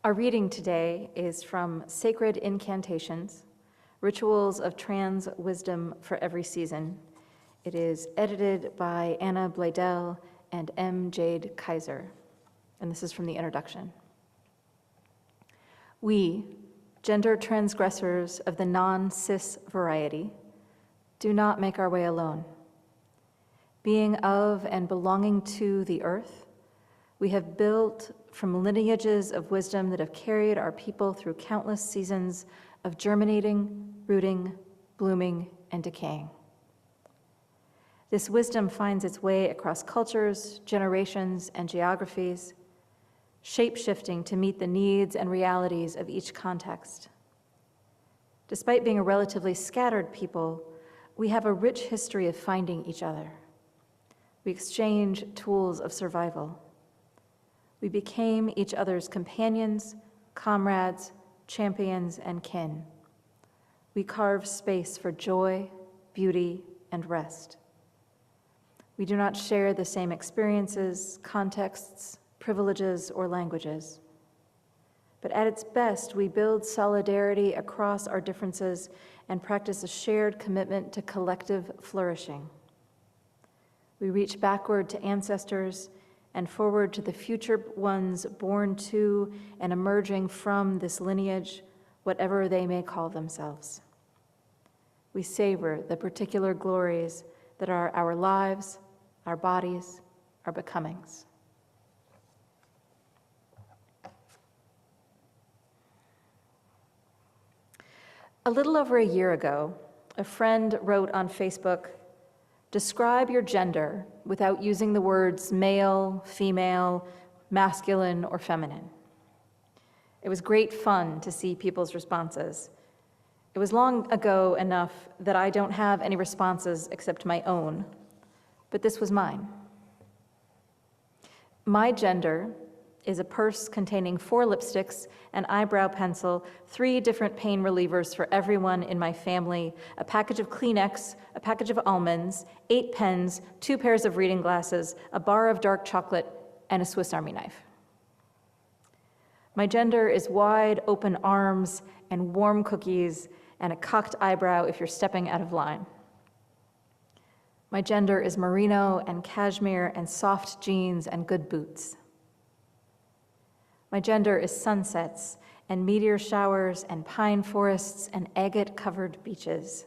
Our reading today is from Sacred Incantations, Rituals of Trans Wisdom for Every Season. It is edited by Anna Bladel and M. Jade Kaiser, and this is from the introduction. We, gender transgressors of the non-cis variety, do not make our way alone. Being of and belonging to the earth, we have built from lineages of wisdom that have carried our people through countless seasons of germinating, rooting, blooming, and decaying. This wisdom finds its way across cultures, generations, and geographies, shape-shifting to meet the needs and realities of each context. Despite being a relatively scattered people, we have a rich history of finding each other. We exchange tools of survival. We became each other's companions, comrades, champions, and kin. We carve space for joy, beauty, and rest. We do not share the same experiences, contexts, privileges, or languages. But at its best, we build solidarity across our differences and practice a shared commitment to collective flourishing. We reach backward to ancestors and forward to the future ones born to and emerging from this lineage, whatever they may call themselves. We savor the particular glories that are our lives, our bodies, our becomings. A little over a year ago, a friend wrote on Facebook, "Describe your gender without using the words male, female, masculine, or feminine." It was great fun to see people's responses. It was long ago enough that I don't have any responses except my own, but this was mine. My gender is a purse containing 4 lipsticks, an eyebrow pencil, 3 different pain relievers for everyone in my family, a package of Kleenex, a package of almonds, 8 pens, 2 pairs of reading glasses, a bar of dark chocolate, and a Swiss Army knife. My gender is wide open arms and warm cookies and a cocked eyebrow if you're stepping out of line. My gender is merino and cashmere and soft jeans and good boots. My gender is sunsets and meteor showers and pine forests and agate-covered beaches.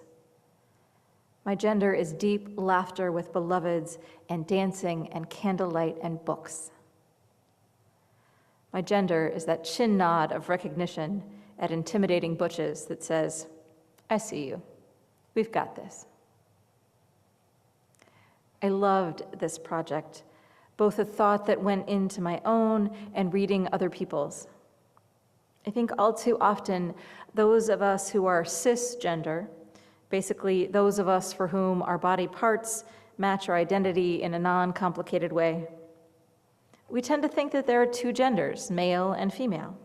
My gender is deep laughter with beloveds and dancing and candlelight and books. My gender is that chin nod of recognition at intimidating butches that says, "I see you. We've got this." I loved this project, both the thought that went into my own and reading other people's. I think all too often, those of us who are cisgender, basically those of us for whom our body parts match our identity in a non-complicated way, we tend to think that there are 2 genders, male and female.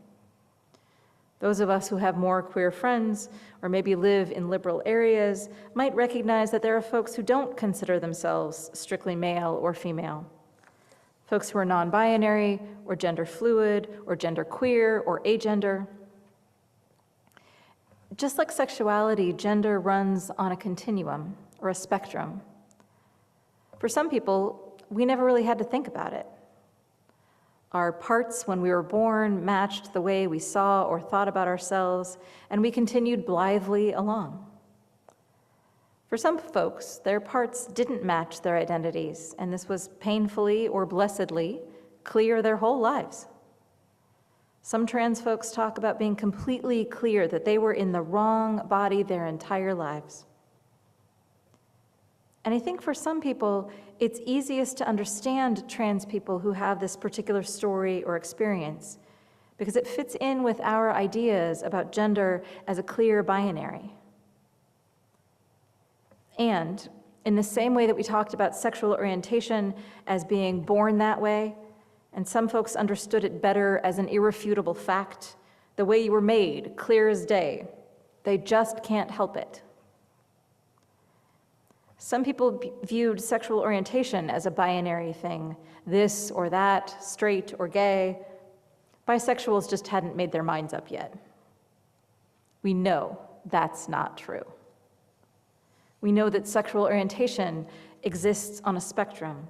Those of us who have more queer friends or maybe live in liberal areas might recognize that there are folks who don't consider themselves strictly male or female. Folks who are non-binary or gender fluid or gender queer or agender. Just like sexuality, gender runs on a continuum or a spectrum. For some people, we never really had to think about it. Our parts when we were born matched the way we saw or thought about ourselves, and we continued blithely along. For some folks, their parts didn't match their identities, and this was painfully or blessedly clear their whole lives. Some trans folks talk about being completely clear that they were in the wrong body their entire lives. And I think for some people, it's easiest to understand trans people who have this particular story or experience because it fits in with our ideas about gender as a clear binary. And in the same way that we talked about sexual orientation as being born that way, and some folks understood it better as an irrefutable fact, the way you were made, clear as day, they just can't help it. Some people viewed sexual orientation as a binary thing, this or that, straight or gay, Bisexuals just hadn't made their minds up yet. We know that's not true. We know that sexual orientation exists on a spectrum.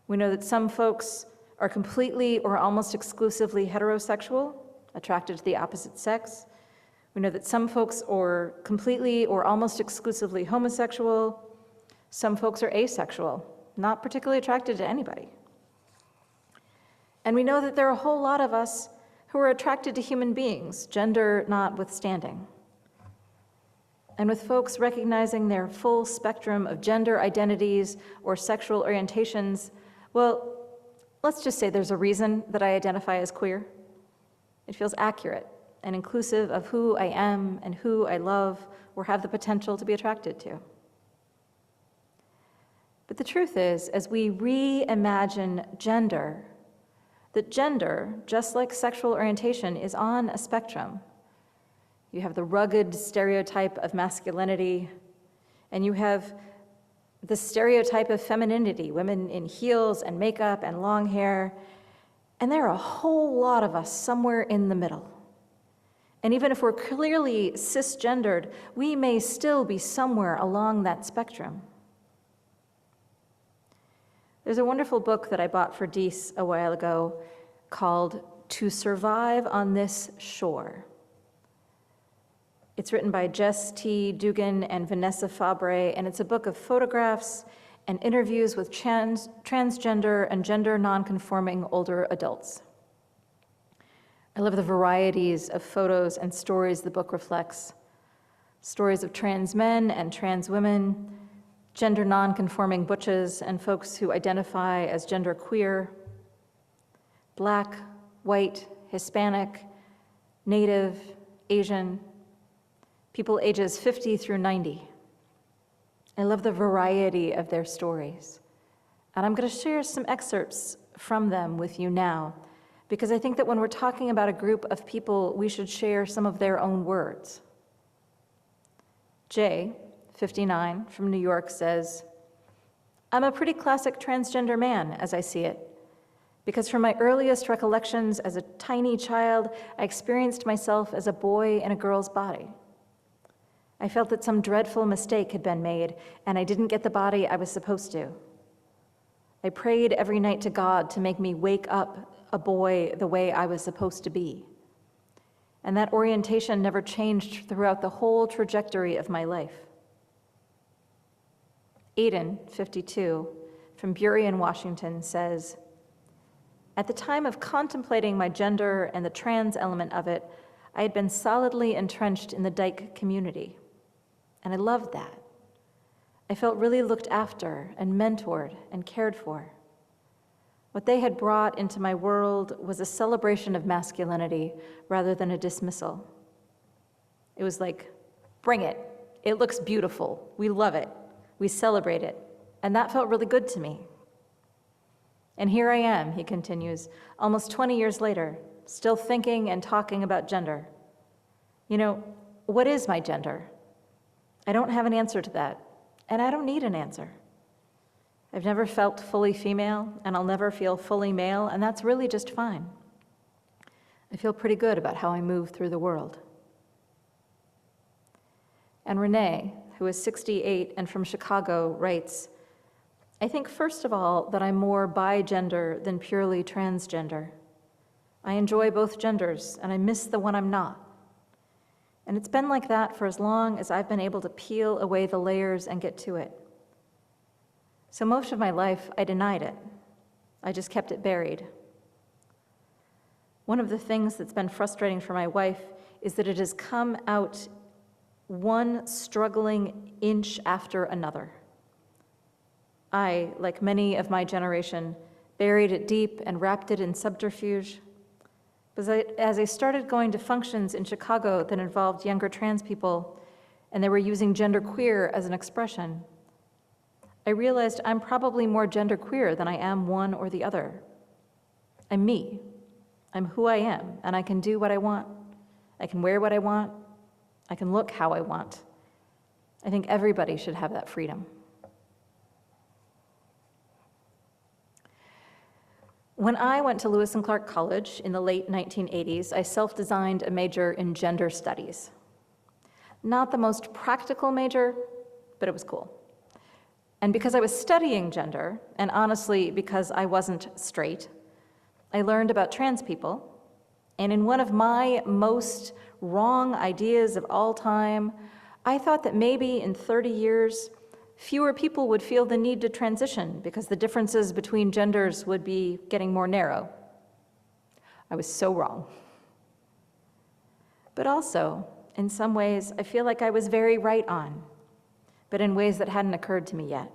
We know that some folks are completely or almost exclusively heterosexual, attracted to the opposite sex. We know that some folks are completely or almost exclusively homosexual. Some folks are asexual, not particularly attracted to anybody. And we know that there are a whole lot of us who are attracted to human beings, gender notwithstanding. And with folks recognizing their full spectrum of gender identities or sexual orientations, well, let's just say there's a reason that I identify as queer. It feels accurate and inclusive of who I am and who I love or have the potential to be attracted to. But the truth is, as we reimagine gender, that gender, just like sexual orientation, is on a spectrum. You have the rugged stereotype of masculinity, and you have the stereotype of femininity, women in heels and makeup and long hair, and there are a whole lot of us somewhere in the middle. And even if we're clearly cisgendered, we may still be somewhere along that spectrum. There's a wonderful book that I bought for Deese a while ago called To Survive on This Shore. It's written by Jess T. Dugan and Vanessa Fabre, and it's a book of photographs and interviews with transgender and gender nonconforming older adults. I love the varieties of photos and stories the book reflects. Stories of trans men and trans women, gender nonconforming butches and folks who identify as gender queer, Black, white, Hispanic, Native, Asian, people ages 50 through 90. I love the variety of their stories. And I'm going to share some excerpts from them with you now, because I think that when we're talking about a group of people, we should share some of their own words. Jay, 59, from New York says, "I'm a pretty classic transgender man as I see it, because from my earliest recollections as a tiny child, I experienced myself as a boy in a girl's body. I felt that some dreadful mistake had been made, and I didn't get the body I was supposed to. I prayed every night to God to make me wake up a boy the way I was supposed to be. And that orientation never changed throughout the whole trajectory of my life." Aiden, 52, from Burien, Washington, says, "At the time of contemplating my gender and the trans element of it, I had been solidly entrenched in the dyke community, and I loved that. I felt really looked after and mentored and cared for. What they had brought into my world was a celebration of masculinity rather than a dismissal. It was like, bring it. It looks beautiful. We love it. We celebrate it. And that felt really good to me. And here I am," he continues, "almost 20 years later, still thinking and talking about gender. You know, what is my gender? I don't have an answer to that, and I don't need an answer. I've never felt fully female, and I'll never feel fully male, and that's really just fine. I feel pretty good about how I move through the world." And Renee, who is 68 and from Chicago, writes, "I think first of all that I'm more bi-gender than purely transgender. I enjoy both genders, and I miss the one I'm not. And it's been like that for as long as I've been able to peel away the layers and get to it. So most of my life, I denied it. I just kept it buried. One of the things that's been frustrating for my wife is that it has come out one struggling inch after another. I, like many of my generation, buried it deep and wrapped it in subterfuge. But as I started going to functions in Chicago that involved younger trans people, and they were using genderqueer as an expression, I realized I'm probably more genderqueer than I am one or the other. I'm me. I'm who I am, and I can do what I want. I can wear what I want. I can look how I want. I think everybody should have that freedom." When I went to Lewis and Clark College in the late 1980s, I self-designed a major in gender studies. Not the most practical major, but it was cool. And because I was studying gender, and honestly, because I wasn't straight, I learned about trans people. And in one of my most wrong ideas of all time, I thought that maybe in 30 years, fewer people would feel the need to transition because the differences between genders would be getting more narrow. I was so wrong. But also, in some ways, I feel like I was very right on, but in ways that hadn't occurred to me yet.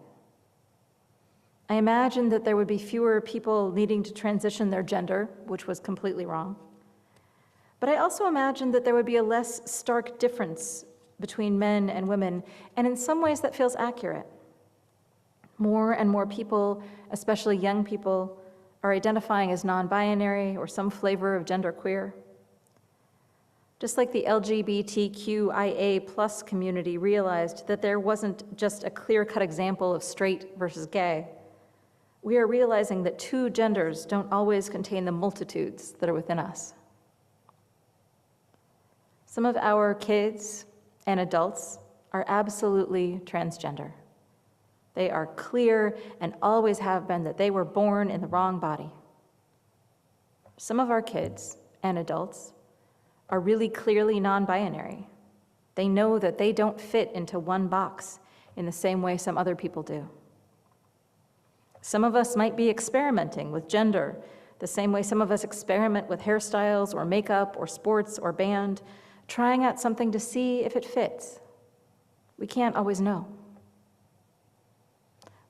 I imagined that there would be fewer people needing to transition their gender, which was completely wrong. But I also imagined that there would be a less stark difference between men and women, and in some ways that feels accurate. More and more people, especially young people, are identifying as non-binary or some flavor of genderqueer. Just like the LGBTQIA+ community realized that there wasn't just a clear-cut example of straight versus gay, we are realizing that two genders don't always contain the multitudes that are within us. Some of our kids and adults are absolutely transgender. They are clear and always have been that they were born in the wrong body. Some of our kids and adults are really clearly non-binary. They know that they don't fit into one box in the same way some other people do. Some of us might be experimenting with gender the same way some of us experiment with hairstyles or makeup or sports or band, trying out something to see if it fits. We can't always know.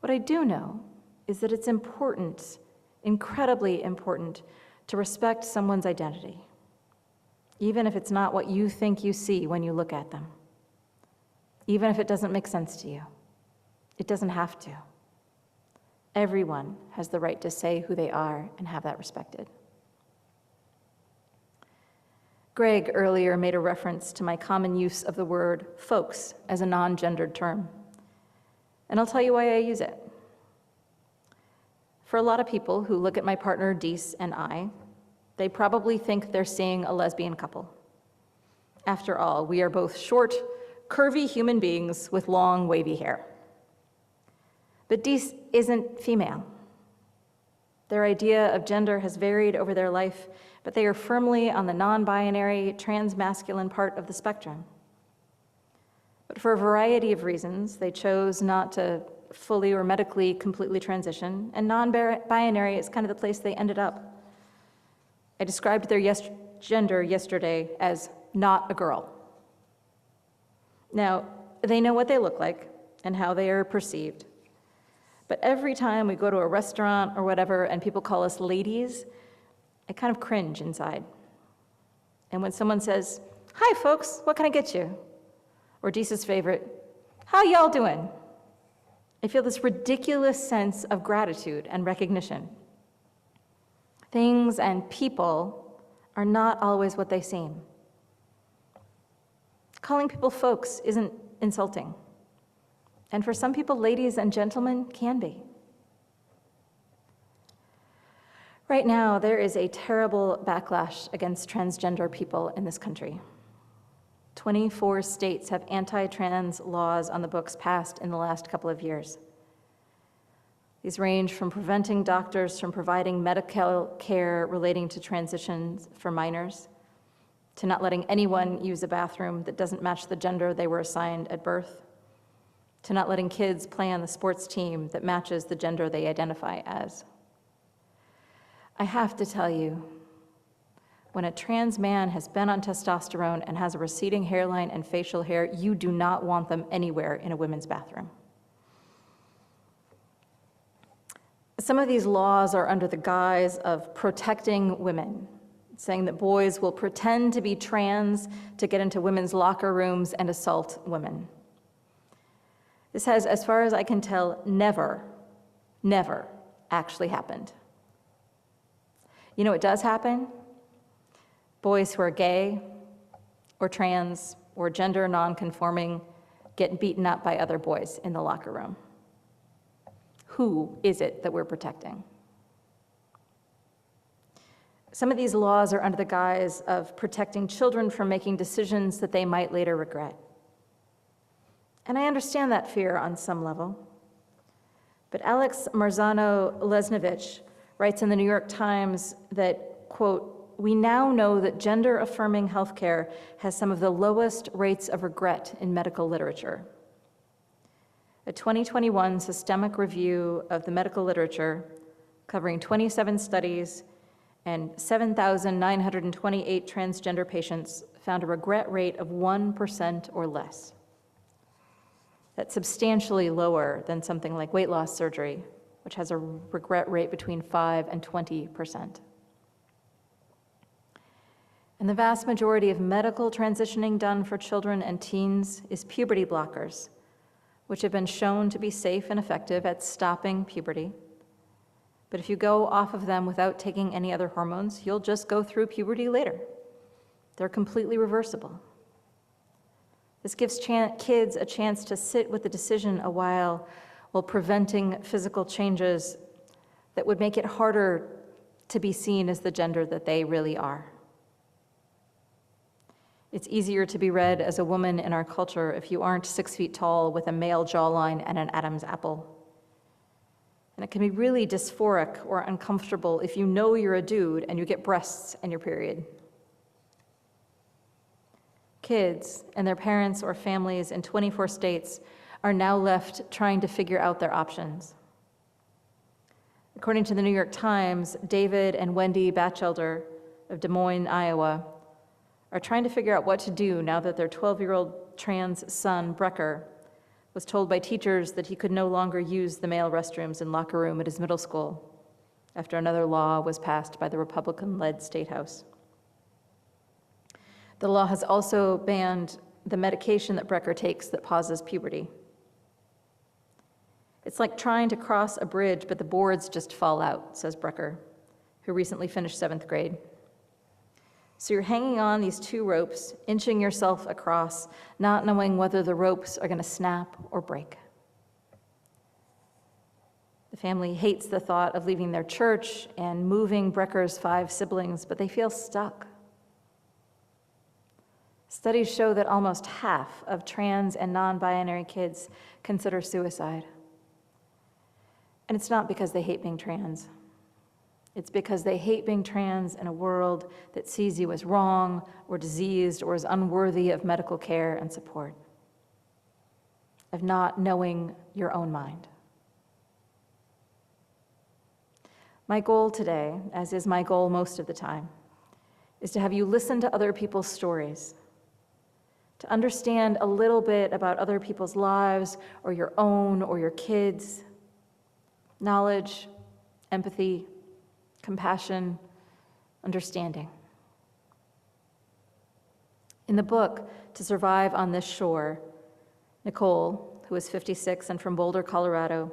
What I do know is that it's important, incredibly important, to respect someone's identity, even if it's not what you think you see when you look at them, even if it doesn't make sense to you. It doesn't have to. Everyone has the right to say who they are and have that respected. Greg earlier made a reference to my common use of the word folks as a non-gendered term. And I'll tell you why I use it. For a lot of people who look at my partner, Dees, and I, they probably think they're seeing a lesbian couple. After all, we are both short, curvy human beings with long, wavy hair. But Dees isn't female. Their idea of gender has varied over their life, but they are firmly on the non-binary, trans-masculine part of the spectrum. But for a variety of reasons, they chose not to fully or medically completely transition, and non-binary is kind of the place they ended up. I described their gender yesterday as not a girl. Now, they know what they look like and how they are perceived. But every time we go to a restaurant or whatever and people call us ladies, I kind of cringe inside. And when someone says, "Hi folks, what can I get you?" Or Deese's favorite, "How y'all doing?" I feel this ridiculous sense of gratitude and recognition. Things and people are not always what they seem. Calling people folks isn't insulting. And for some people, ladies and gentlemen can be. Right now, there is a terrible backlash against transgender people in this country. 24 states have anti-trans laws on the books passed in the last couple of years. These range from preventing doctors from providing medical care relating to transitions for minors, to not letting anyone use a bathroom that doesn't match the gender they were assigned at birth, to not letting kids play on the sports team that matches the gender they identify as. I have to tell you, when a trans man has been on testosterone and has a receding hairline and facial hair, you do not want them anywhere in a women's bathroom. Some of these laws are under the guise of protecting women, saying that boys will pretend to be trans to get into women's locker rooms and assault women. This has, as far as I can tell, never actually happened. You know what does happen? Boys who are gay or trans or gender non-conforming get beaten up by other boys in the locker room. Who is it that we're protecting? Some of these laws are under the guise of protecting children from making decisions that they might later regret. And I understand that fear on some level. But Alex Marzano-Lesnevich writes in the New York Times that, quote, "We now know that gender-affirming healthcare has some of the lowest rates of regret in medical literature." A 2021 systemic review of the medical literature, covering 27 studies and 7,928 transgender patients, found a regret rate of 1% or less. That's substantially lower than something like weight loss surgery, which has a regret rate between 5 and 20%. And the vast majority of medical transitioning done for children and teens is puberty blockers, which have been shown to be safe and effective at stopping puberty. But if you go off of them without taking any other hormones, you'll just go through puberty later. They're completely reversible. This gives kids a chance to sit with the decision a while preventing physical changes that would make it harder to be seen as the gender that they really are. It's easier to be read as a woman in our culture if you aren't 6 feet tall with a male jawline and an Adam's apple. And it can be really dysphoric or uncomfortable if you know you're a dude and you get breasts and your period. Kids and their parents or families in 24 states are now left trying to figure out their options. According to the New York Times, David and Wendy Batchelder of Des Moines, Iowa, are trying to figure out what to do now that their 12-year-old trans son, Brecker, was told by teachers that he could no longer use the male restrooms and locker room at his middle school after another law was passed by the Republican-led State House. The law has also banned the medication that Brecker takes that pauses puberty. It's like trying to cross a bridge, but the boards just fall out, says Brecker, who recently finished 7th grade. So you're hanging on these 2 ropes, inching yourself across, not knowing whether the ropes are going to snap or break. The family hates the thought of leaving their church and moving Brecker's 5 siblings, but they feel stuck. Studies show that almost half of trans and non-binary kids consider suicide. And it's not because they hate being trans. It's because they hate being trans in a world that sees you as wrong or diseased or as unworthy of medical care and support, of not knowing your own mind. My goal today, as is my goal most of the time, is to have you listen to other people's stories, to understand a little bit about other people's lives or your own or your kids. Knowledge, empathy, compassion, understanding. In the book, To Survive on This Shore, Nicole, who is 56 and from Boulder, Colorado,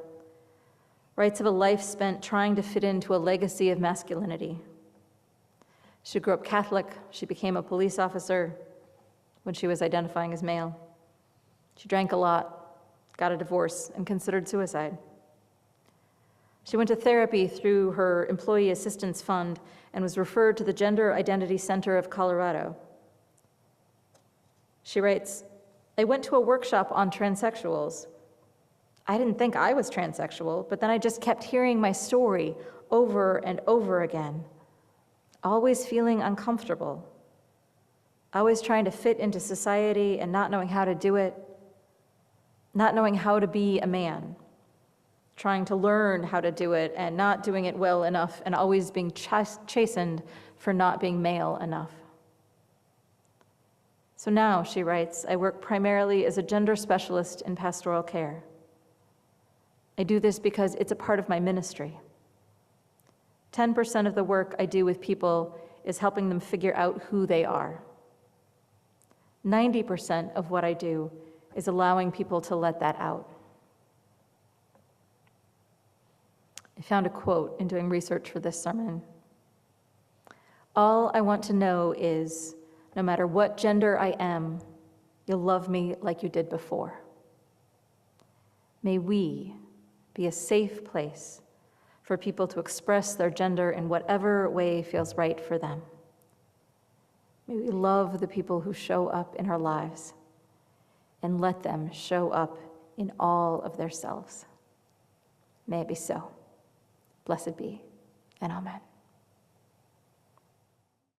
writes of a life spent trying to fit into a legacy of masculinity. She grew up Catholic. She became a police officer when she was identifying as male. She drank a lot, got a divorce, and considered suicide. She went to therapy through her Employee Assistance Fund and was referred to the Gender Identity Center of Colorado. She writes, "I went to a workshop on transsexuals. I didn't think I was transsexual, but then I just kept hearing my story over and over again, always feeling uncomfortable, always trying to fit into society and not knowing how to do it, not knowing how to be a man, trying to learn how to do it and not doing it well enough and always being chastened for not being male enough." So now, she writes, "I work primarily as a gender specialist in pastoral care. I do this because it's a part of my ministry. 10% of the work I do with people is helping them figure out who they are. 90% of what I do is allowing people to let that out." I found a quote in doing research for this sermon. "All I want to know is, no matter what gender I am, you'll love me like you did before. May we be a safe place for people to express their gender in whatever way feels right for them. May we love the people who show up in our lives and let them show up in all of their selves. May it be so. Blessed be, and amen.